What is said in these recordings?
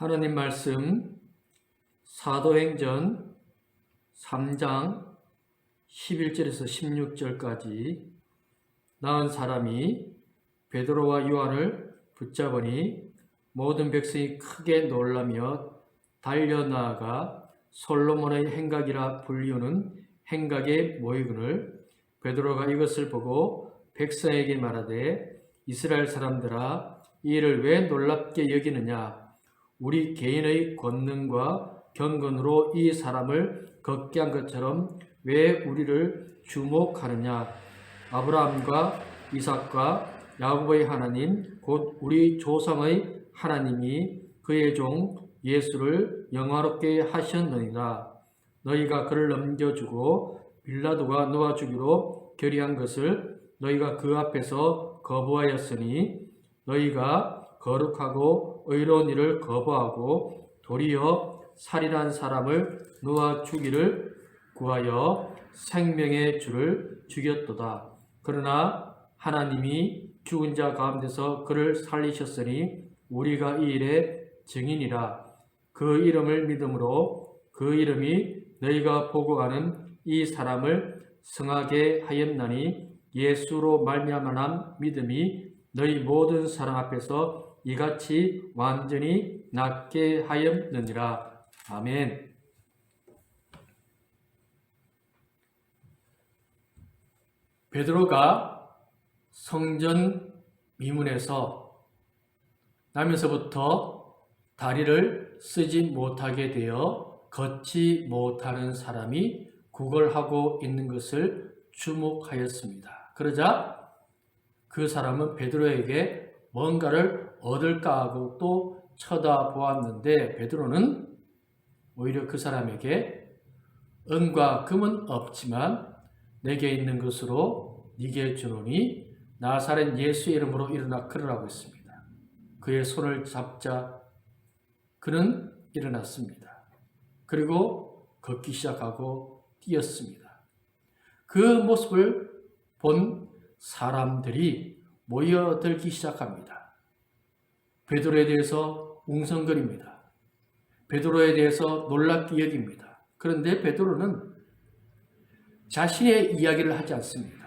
하나님 말씀 사도행전 3장 11절에서 16절까지 나은 사람이 베드로와 요한을 붙잡으니 모든 백성이 크게 놀라며 달려나아가 솔로몬의 행각이라 불리우는 행각에 모이거늘 베드로가 이것을 보고 백성에게 말하되 이스라엘 사람들아 이 일을 왜 놀랍게 여기느냐. 우리 개인의 권능과 경건으로 이 사람을 걷게 한 것처럼 왜 우리를 주목하느냐. 아브라함과 이삭과 야곱의 하나님 곧 우리 조상의 하나님이 그의 종 예수를 영화롭게 하셨느니라. 너희가 그를 넘겨주고 빌라도가 놓아주기로 결의한 것을 너희가 그 앞에서 거부하였으니 너희가 거룩하고 의로운 일을 거부하고 도리어 살인한 사람을 놓아주기를 구하여 생명의 주를 죽였도다. 그러나 하나님이 죽은 자 가운데서 그를 살리셨으니 우리가 이 일의 증인이라. 그 이름을 믿음으로 그 이름이 너희가 보고 가는 이 사람을 성하게 하였나니 예수로 말미암아 믿음이 너희 모든 사람 앞에서 이같이 완전히 낫게 하였느니라. 아멘. 베드로가 성전 미문에서 나면서부터 다리를 쓰지 못하게 되어 걷지 못하는 사람이 구걸하고 있는 것을 주목하였습니다. 그러자 그 사람은 베드로에게 뭔가를 얻을까 하고 또 쳐다보았는데 베드로는 오히려 그 사람에게 은과 금은 없지만 내게 있는 것으로 네게 주노니 나사렛 예수의 이름으로 일어나 걸으라고 했습니다. 그의 손을 잡자 그는 일어났습니다. 그리고 걷기 시작하고 뛰었습니다. 그 모습을 본 사람들이 모여들기 시작합니다. 베드로에 대해서 웅성거립니다. 베드로에 대해서 놀랍게 여깁니다. 그런데 베드로는 자신의 이야기를 하지 않습니다.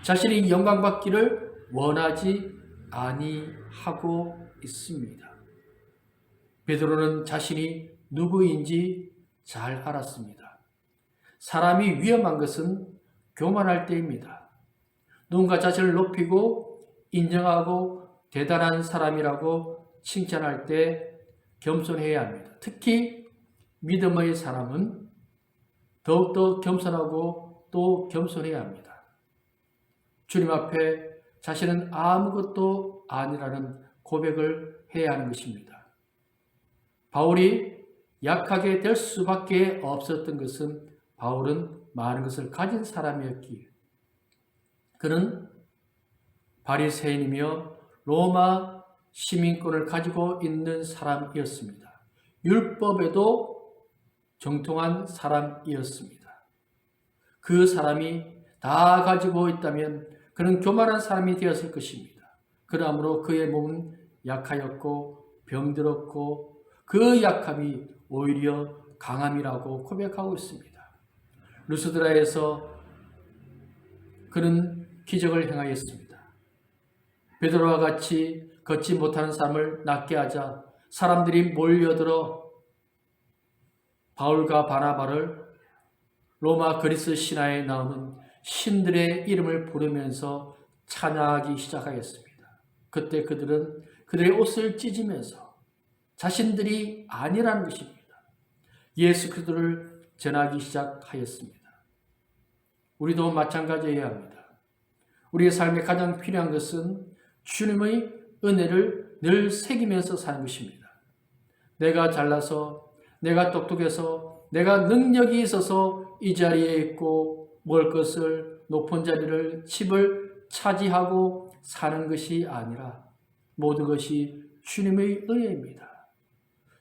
자신이 영광받기를 원하지 아니하고 있습니다. 베드로는 자신이 누구인지 잘 알았습니다. 사람이 위험한 것은 교만할 때입니다. 누군가 자신을 높이고 인정하고 대단한 사람이라고 칭찬할 때 겸손해야 합니다. 특히 믿음의 사람은 더욱더 겸손하고 또 겸손해야 합니다. 주님 앞에 자신은 아무것도 아니라는 고백을 해야 하는 것입니다. 바울이 약하게 될 수밖에 없었던 것은 바울은 많은 것을 가진 사람이었기에 그는 바리새인이며 로마 시민권을 가지고 있는 사람이었습니다. 율법에도 정통한 사람이었습니다. 그 사람이 다 가지고 있다면 그는 교만한 사람이 되었을 것입니다. 그러므로 그의 몸은 약하였고 병들었고 그 약함이 오히려 강함이라고 고백하고 있습니다. 루스드라에서 그는 기적을 행하였습니다. 베드로와 같이 걷지 못하는 사람을 낫게 하자 사람들이 몰려들어 바울과 바나바를 로마 그리스 신화에 나오는 신들의 이름을 부르면서 찬양하기 시작하였습니다. 그때 그들은 그들의 옷을 찢으면서 자신들이 아니라는 것입니다. 예수 그리스도를 전하기 시작하였습니다. 우리도 마찬가지여야 합니다. 우리의 삶에 가장 필요한 것은 주님의 은혜를 늘 새기면서 사는 것입니다. 내가 잘나서 내가 똑똑해서 내가 능력이 있어서 이 자리에 있고 먹을 것을 높은 자리를 집을 차지하고 사는 것이 아니라 모든 것이 주님의 은혜입니다.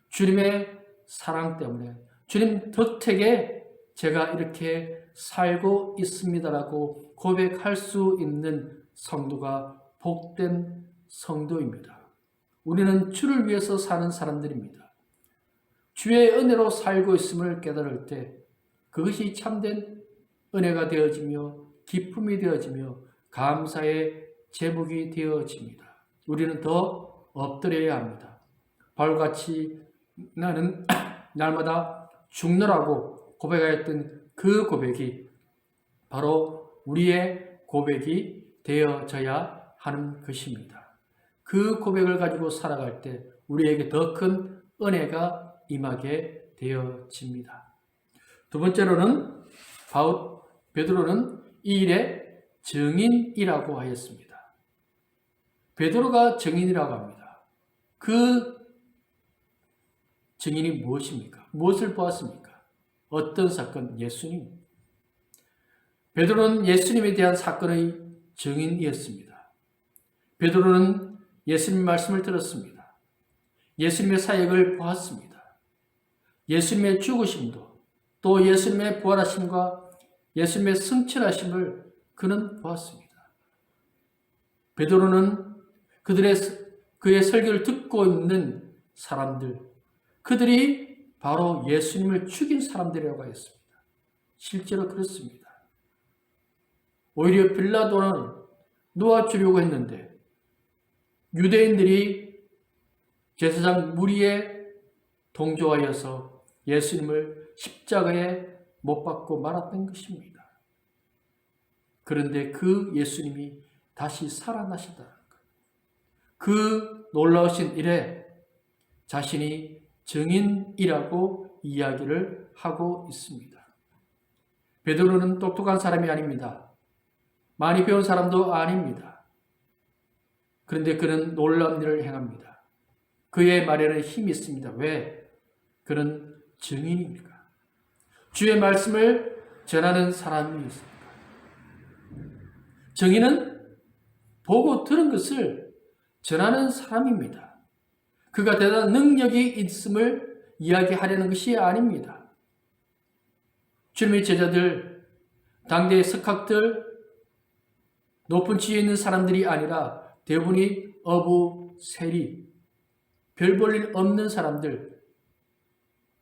주님의 사랑 때문에 주님 덕택에 제가 이렇게 살고 있습니다라고 고백할 수 있는 성도가 복된 성도입니다. 우리는 주를 위해서 사는 사람들입니다. 주의 은혜로 살고 있음을 깨달을 때 그것이 참된 은혜가 되어지며 기쁨이 되어지며 감사의 제목이 되어집니다. 우리는 더 엎드려야 합니다. 바울같이 나는 날마다 죽노라고 고백하였던 그 고백이 바로 우리의 고백이 되어져야 하는 것입니다. 그 고백을 가지고 살아갈 때 우리에게 더 큰 은혜가 임하게 되어집니다. 두 번째로는 베드로는 이 일의 증인이라고 하였습니다. 베드로가 증인이라고 합니다. 그 증인이 무엇입니까? 무엇을 보았습니까? 어떤 사건? 예수님. 베드로는 예수님에 대한 사건의 증인이었습니다. 베드로는 예수님 말씀을 들었습니다. 예수님의 사역을 보았습니다. 예수님의 죽으심도 또 예수님의 부활하심과 예수님의 승천하심을 그는 보았습니다. 베드로는 그의 설교를 듣고 있는 사람들, 그들이 바로 예수님을 죽인 사람들이라고 하였습니다. 실제로 그렇습니다. 오히려 빌라도는 놓아주려고 했는데 유대인들이 제사장 무리에 동조하여서 예수님을 십자가에 못 박고 말았던 것입니다. 그런데 그 예수님이 다시 살아나시다는 것. 그 놀라우신 일에 자신이 증인이라고 이야기를 하고 있습니다. 베드로는 똑똑한 사람이 아닙니다. 많이 배운 사람도 아닙니다. 그런데 그는 놀라운 일을 행합니다. 그의 말에는 힘이 있습니다. 왜? 그는 증인입니까? 주의 말씀을 전하는 사람이 있습니다. 증인은 보고 들은 것을 전하는 사람입니다. 그가 대단한 능력이 있음을 이야기하려는 것이 아닙니다. 주님의 제자들, 당대의 석학들, 높은 지위에 있는 사람들이 아니라 대부분이 어부, 세리, 별 볼 일 없는 사람들.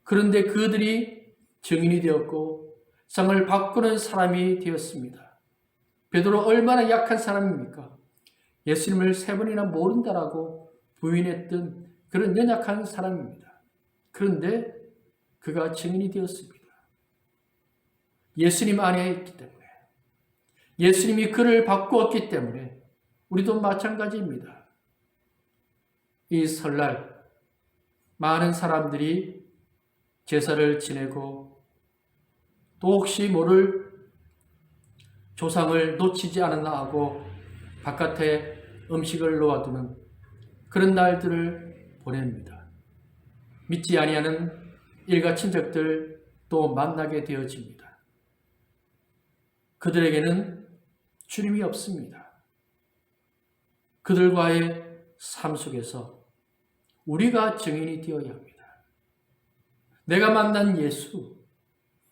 그런데 그들이 증인이 되었고 상을 바꾸는 사람이 되었습니다. 베드로 얼마나 약한 사람입니까? 예수님을 3번이나 모른다라고 부인했던 그런 연약한 사람입니다. 그런데 그가 증인이 되었습니다. 예수님 안에 있기 때문에, 예수님이 그를 바꾸었기 때문에 우리도 마찬가지입니다. 이 설날 많은 사람들이 제사를 지내고 또 혹시 모를 조상을 놓치지 않았나 하고 바깥에 음식을 놓아두는 그런 날들을 보냅니다. 믿지 아니하는 일가 친척들 또 만나게 되어집니다. 그들에게는 주님이 없습니다. 그들과의 삶 속에서 우리가 증인이 되어야 합니다. 내가 만난 예수,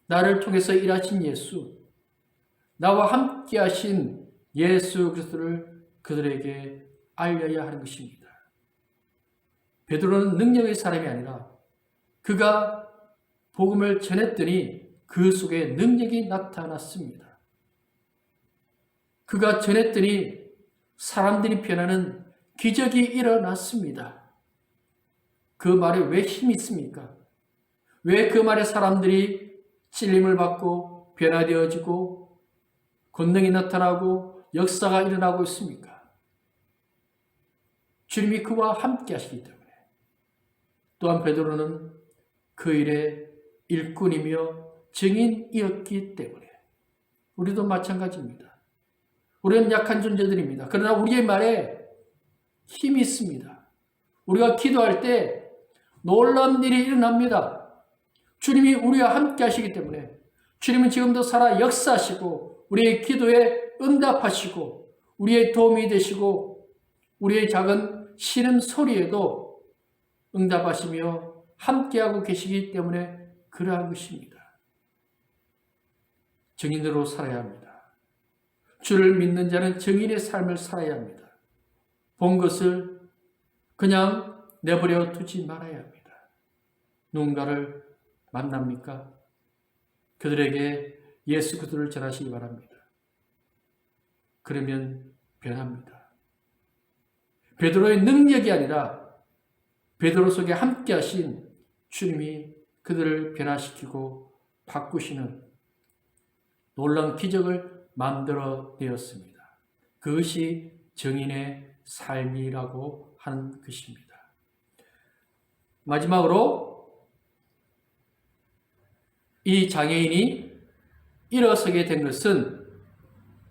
나를 통해서 일하신 예수, 나와 함께 하신 예수 그리스도를 그들에게 알려야 하는 것입니다. 베드로는 능력의 사람이 아니라 그가 복음을 전했더니 그 속에 능력이 나타났습니다. 그가 전했더니 사람들이 변하는 기적이 일어났습니다. 그 말에 왜 힘이 있습니까? 왜 그 말에 사람들이 찔림을 받고 변화되어지고 권능이 나타나고 역사가 일어나고 있습니까? 주님이 그와 함께 하시기 때문에. 또한 베드로는 그 일의 일꾼이며 증인이었기 때문에 우리도 마찬가지입니다. 우리는 약한 존재들입니다. 그러나 우리의 말에 힘이 있습니다. 우리가 기도할 때 놀라운 일이 일어납니다. 주님이 우리와 함께 하시기 때문에 주님은 지금도 살아 역사하시고 우리의 기도에 응답하시고 우리의 도움이 되시고 우리의 작은 신음 소리에도 응답하시며 함께하고 계시기 때문에 그러한 것입니다. 증인으로 살아야 합니다. 주를 믿는 자는 증인의 삶을 살아야 합니다. 본 것을 그냥 내버려 두지 말아야 합니다. 누군가를 만납니까? 그들에게 예수 그리스도를 전하시기 바랍니다. 그러면 변합니다. 베드로의 능력이 아니라 베드로 속에 함께 하신 주님이 그들을 변화시키고 바꾸시는 놀라운 기적을 만들어내었습니다. 그것이 정인의 삶이라고 하는 것입니다. 마지막으로 이 장애인이 일어서게 된 것은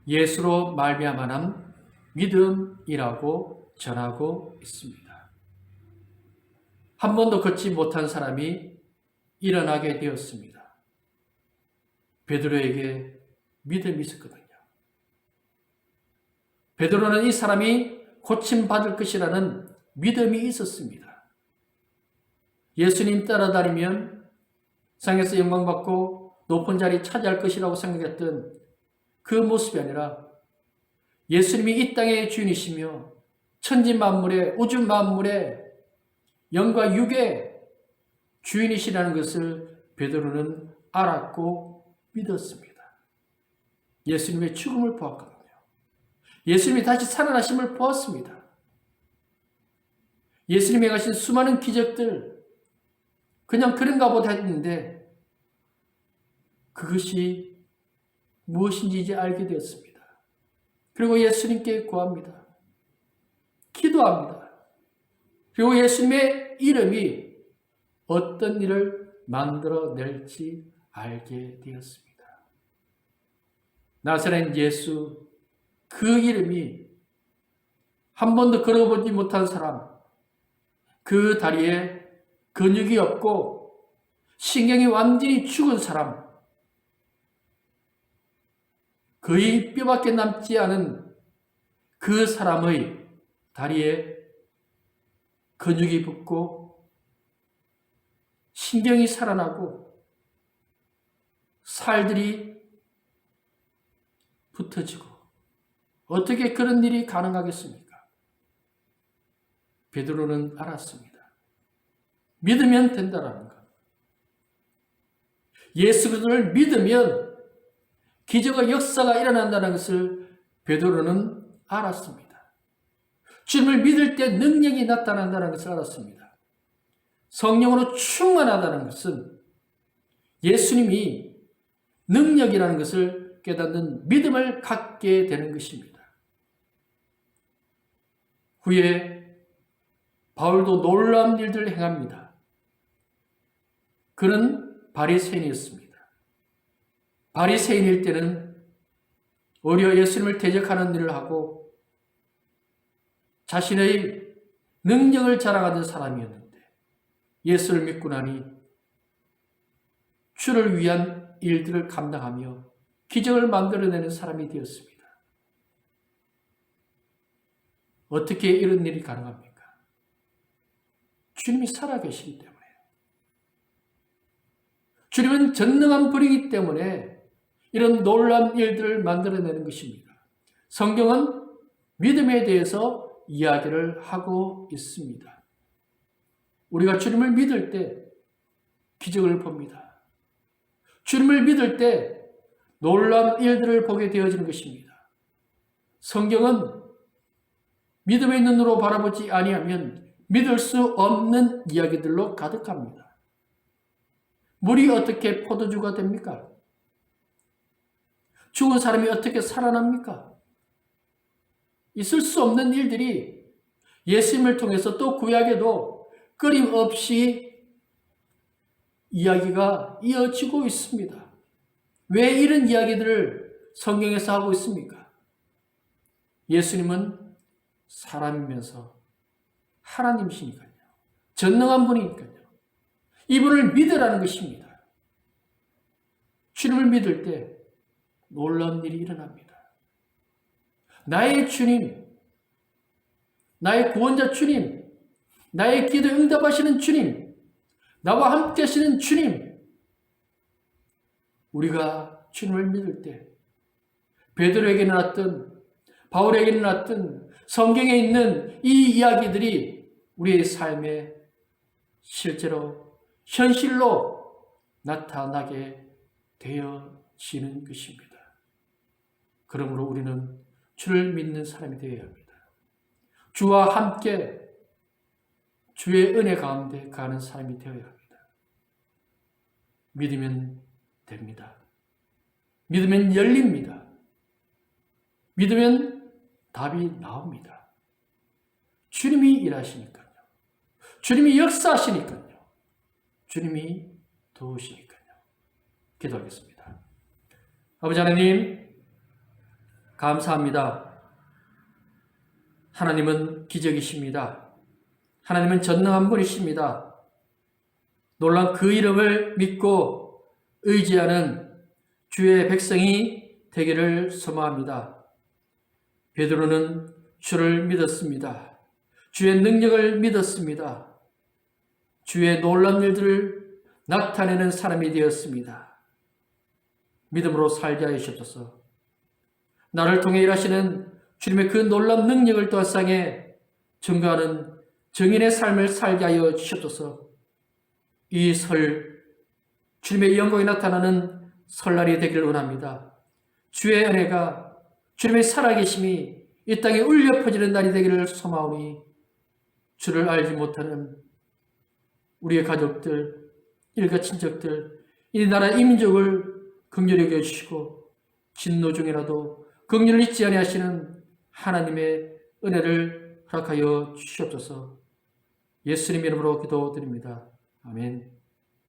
예수로 말미암아 믿음이라고 전하고 있습니다. 한 번도 걷지 못한 사람이 일어나게 되었습니다. 베드로에게 믿음이 있었거든요. 베드로는 이 사람이 고침받을 것이라는 믿음이 있었습니다. 예수님 따라다니면 세상에서 영광받고 높은 자리 차지할 것이라고 생각했던 그 모습이 아니라 예수님이 이 땅의 주인이시며 천지 만물의 우주 만물의 영과 육의 주인이시라는 것을 베드로는 알았고 믿었습니다. 예수님의 죽음을 보았거든요. 예수님이 다시 살아나심을 보았습니다. 예수님이 하신 수많은 기적들 그냥 그런가 보다 했는데 그것이 무엇인지 이제 알게 되었습니다. 그리고 예수님께 구합니다. 기도합니다. 그리고 예수님의 이름이 어떤 일을 만들어낼지 알게 되었습니다. 나사렛 예수, 그 이름이 한 번도 걸어보지 못한 사람, 그 다리에 근육이 없고 신경이 완전히 죽은 사람, 거의 뼈밖에 남지 않은 그 사람의 다리에 근육이 붙고 신경이 살아나고 살들이 붙어지고 어떻게 그런 일이 가능하겠습니까? 베드로는 알았습니다. 믿으면 된다라는 것. 예수 그리스도를 믿으면 기적과 역사가 일어난다는 것을 베드로는 알았습니다. 주님을 믿을 때 능력이 나타난다는 것을 알았습니다. 성령으로 충만하다는 것은 예수님이 능력이라는 것을 깨닫는 믿음을 갖게 되는 것입니다. 후에 바울도 놀라운 일들을 행합니다. 그는 바리새인이었습니다. 바리새인일 때는 오히려 예수님을 대적하는 일을 하고 자신의 능력을 자랑하던 사람이었는데 예수를 믿고 나니 주를 위한 일들을 감당하며 기적을 만들어내는 사람이 되었습니다. 어떻게 이런 일이 가능합니까? 주님이 살아계시기 때문에. 주님은 전능한 분이기 때문에 이런 놀라운 일들을 만들어내는 것입니다. 성경은 믿음에 대해서 이야기를 하고 있습니다. 우리가 주님을 믿을 때 기적을 봅니다. 주님을 믿을 때 놀라운 일들을 보게 되어지는 것입니다. 성경은 믿음의 눈으로 바라보지 아니하면 믿을 수 없는 이야기들로 가득합니다. 물이 어떻게 포도주가 됩니까? 죽은 사람이 어떻게 살아납니까? 있을 수 없는 일들이 예수님을 통해서 또 구약에도 끊임없이 이야기가 이어지고 있습니다. 왜 이런 이야기들을 성경에서 하고 있습니까? 예수님은 사람이면서 하나님이시니까요. 전능한 분이니까요. 이분을 믿으라는 것입니다. 주님을 믿을 때 놀라운 일이 일어납니다. 나의 주님, 나의 구원자 주님, 나의 기도에 응답하시는 주님, 나와 함께 하시는 주님, 우리가 주님을 믿을 때 베드로에게 나왔던 바울에게 나왔던 성경에 있는 이 이야기들이 우리의 삶에 실제로 현실로 나타나게 되어지는 것입니다. 그러므로 우리는 주를 믿는 사람이 되어야 합니다. 주와 함께 주의 은혜 가운데 가는 사람이 되어야 합니다. 믿으면 됩니다. 믿으면 열립니다. 믿으면 답이 나옵니다. 주님이 일하시니까요. 주님이 역사하시니까요. 주님이 도우시니까요. 기도하겠습니다. 아버지 하나님, 감사합니다. 하나님은 기적이십니다. 하나님은 전능한 분이십니다. 놀란 그 이름을 믿고 의지하는 주의 백성이 되기를 소망합니다. 베드로는 주를 믿었습니다. 주의 능력을 믿었습니다. 주의 놀라운 일들을 나타내는 사람이 되었습니다. 믿음으로 살게 하여 주옵소서. 나를 통해 일하시는 주님의 그 놀라운 능력을 또 세상에 증거하는 증인의 삶을 살게 하여 주옵소서. 이 주님의 영광이 나타나는 설날이 되기를 원합니다. 주의 은혜가, 주님의 살아계심이 이 땅에 울려 퍼지는 날이 되기를 소망하오니 주를 알지 못하는 우리의 가족들, 일가 친척들, 이 나라 이민족을 긍휼히 여겨주시고 진노 중이라도 긍휼을 잊지 아니하시는 하나님의 은혜를 허락하여 주시옵소서. 예수님 이름으로 기도드립니다. 아멘.